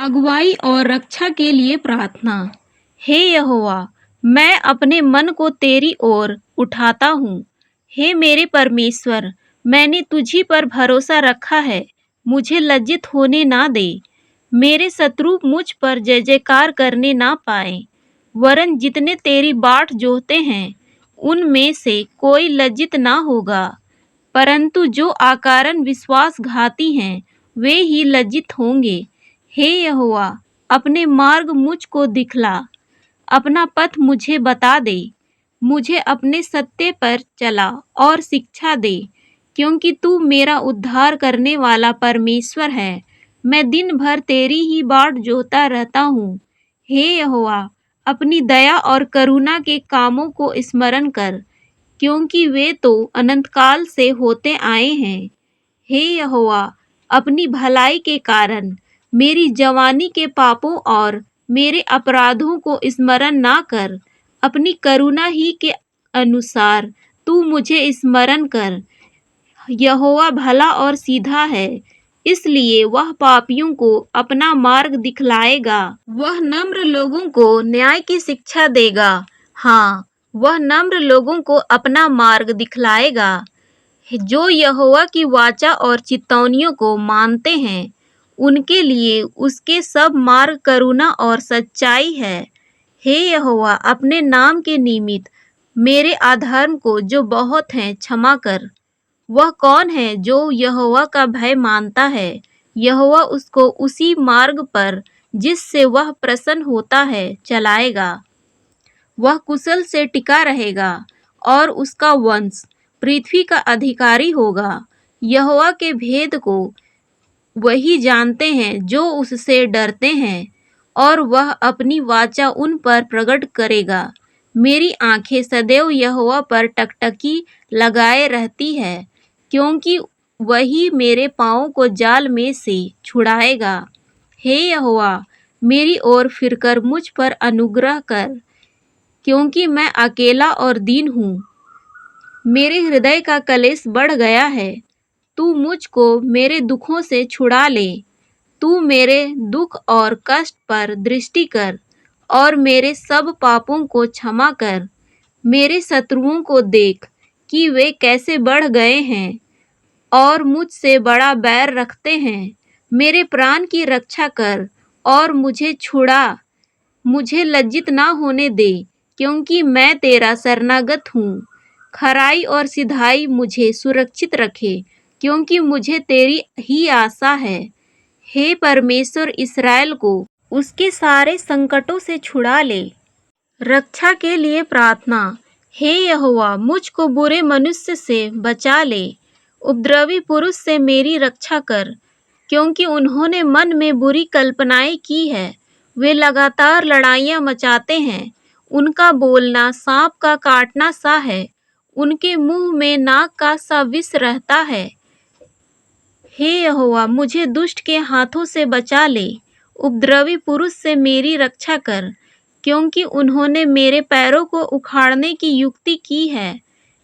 अगुवाई और रक्षा के लिए प्रार्थना। हे यहोवा, मैं अपने मन को तेरी ओर उठाता हूँ। हे मेरे परमेश्वर, मैंने तुझी पर भरोसा रखा है। मुझे लज्जित होने ना दे। मेरे शत्रु मुझ पर जय जयकार करने ना पाए। वरन जितने तेरी बाट जोहते हैं, उनमें से कोई लज्जित ना होगा। परंतु जो आकारण विश्वासघाती हैं, वे ही लज्जित होंगे। हे यहोवा, अपने मार्ग मुझ को दिखला, अपना पथ मुझे बता दे। मुझे अपने सत्य पर चला और शिक्षा दे, क्योंकि तू मेरा उद्धार करने वाला परमेश्वर है। मैं दिन भर तेरी ही बाट जोहता रहता हूँ। हे यहोवा, अपनी दया और करुणा के कामों को स्मरण कर, क्योंकि वे तो अनंतकाल से होते आए हैं। हे यहोवा, अपनी भलाई के कारण मेरी जवानी के पापों और मेरे अपराधों को स्मरण ना कर। अपनी करुणा ही के अनुसार तू मुझे स्मरण कर। यहोवा भला और सीधा है, इसलिए वह पापियों को अपना मार्ग दिखलाएगा। वह नम्र लोगों को न्याय की शिक्षा देगा। हाँ, वह नम्र लोगों को अपना मार्ग दिखलाएगा। जो यहोवा की वाचा और चितौनियों को मानते हैं, उनके लिए उसके सब मार्ग करुणा और सच्चाई है। हे यहोवा, अपने नाम के निमित्त मेरे अधर्म को जो बहुत हैं क्षमा कर। वह कौन है जो यहोवा का भय मानता है? यहोवा उसको उसी मार्ग पर जिससे वह प्रसन्न होता है चलाएगा। वह कुशल से टिका रहेगा और उसका वंश पृथ्वी का अधिकारी होगा। यहोवा के भेद को वही जानते हैं जो उससे डरते हैं, और वह अपनी वाचा उन पर प्रकट करेगा। मेरी आंखें सदैव यहोवा पर टकटकी लगाए रहती है, क्योंकि वही मेरे पाँवों को जाल में से छुड़ाएगा। हे यहोवा, मेरी ओर फिरकर मुझ पर अनुग्रह कर, क्योंकि मैं अकेला और दीन हूँ। मेरे हृदय का कलेश बढ़ गया है। तू मुझको मेरे दुखों से छुड़ा ले। तू मेरे दुख और कष्ट पर दृष्टि कर और मेरे सब पापों को क्षमा कर। मेरे शत्रुओं को देख कि वे कैसे बढ़ गए हैं और मुझसे बड़ा बैर रखते हैं। मेरे प्राण की रक्षा कर और मुझे छुड़ा। मुझे लज्जित ना होने दे, क्योंकि मैं तेरा शरणागत हूँ। खराई और सिधाई मुझे सुरक्षित रखे, क्योंकि मुझे तेरी ही आशा है। हे परमेश्वर, इस्राएल को उसके सारे संकटों से छुड़ा ले। रक्षा के लिए प्रार्थना। हे यहोवा, मुझको बुरे मनुष्य से बचा ले। उपद्रवी पुरुष से मेरी रक्षा कर, क्योंकि उन्होंने मन में बुरी कल्पनाएं की है। वे लगातार लड़ाइयाँ मचाते हैं। उनका बोलना सांप का काटना सा है। उनके मुंह में नाग का सा विष रहता है। हे यहोवा, मुझे दुष्ट के हाथों से बचा ले। उपद्रवी पुरुष से मेरी रक्षा कर, क्योंकि उन्होंने मेरे पैरों को उखाड़ने की युक्ति की है।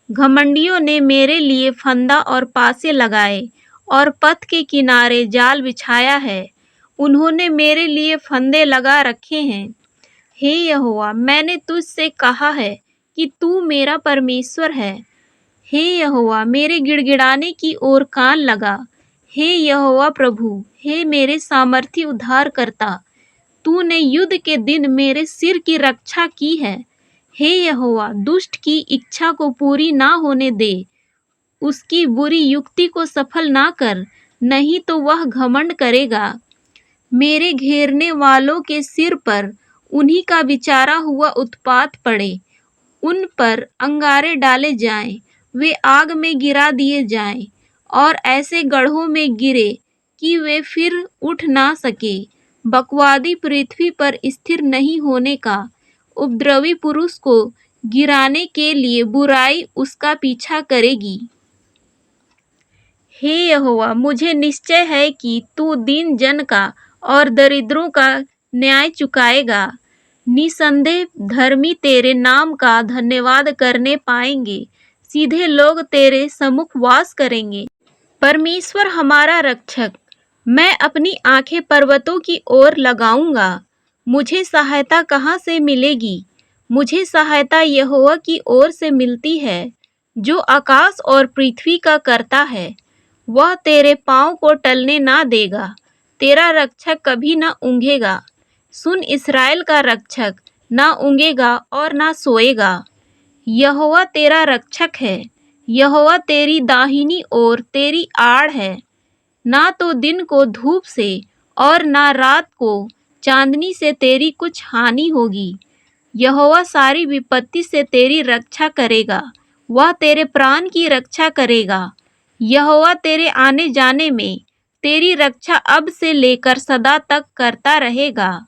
घमंडियों ने मेरे लिए फंदा और पासे लगाए और पथ के किनारे जाल बिछाया है। उन्होंने मेरे लिए फंदे लगा रखे हैं। हे यहोवा, मैंने तुझसे कहा है कि तू मेरा परमेश्वर है। हे यहोवा, मेरे गिड़गिड़ाने की ओर कान लगा। हे यहोवा प्रभु, हे मेरे सामर्थी उद्धार करता, तूने युद्ध के दिन मेरे सिर की रक्षा की है। हे यहोवा, दुष्ट की इच्छा को पूरी ना होने दे। उसकी बुरी युक्ति को सफल ना कर, नहीं तो वह घमंड करेगा। मेरे घेरने वालों के सिर पर उन्हीं का विचारा हुआ उत्पात पड़े। उन पर अंगारे डाले जाएं, वे आग में गिरा दिए जाएं और ऐसे गड्ढों में गिरे कि वे फिर उठ ना सके। बकवादी पृथ्वी पर स्थिर नहीं होने का। उपद्रवी पुरुष को गिराने के लिए बुराई उसका पीछा करेगी। हे यहोवा, मुझे निश्चय है कि तू दीन जन का और दरिद्रों का न्याय चुकाएगा। निसंदेह धर्मी तेरे नाम का धन्यवाद करने पाएंगे। सीधे लोग तेरे सम्मुख वास करेंगे। परमेश्वर हमारा रक्षक मैं अपनी आंखें पर्वतों की ओर लगाऊंगा। मुझे सहायता कहाँ से मिलेगी? मुझे सहायता यहोवा की ओर से मिलती है, जो आकाश और पृथ्वी का करता है। वह तेरे पाँव को टलने ना देगा, तेरा रक्षक कभी ना ऊँघेगा। सुन, इस्राएल का रक्षक ना ऊँघेगा और ना सोएगा। यहोवा तेरा रक्षक है, यहोवा तेरी दाहिनी ओर तेरी आड़ है। ना तो दिन को धूप से और ना रात को चांदनी से तेरी कुछ हानि होगी। यहोवा सारी विपत्ति से तेरी रक्षा करेगा, वह तेरे प्राण की रक्षा करेगा। यहोवा तेरे आने जाने में तेरी रक्षा अब से लेकर सदा तक करता रहेगा।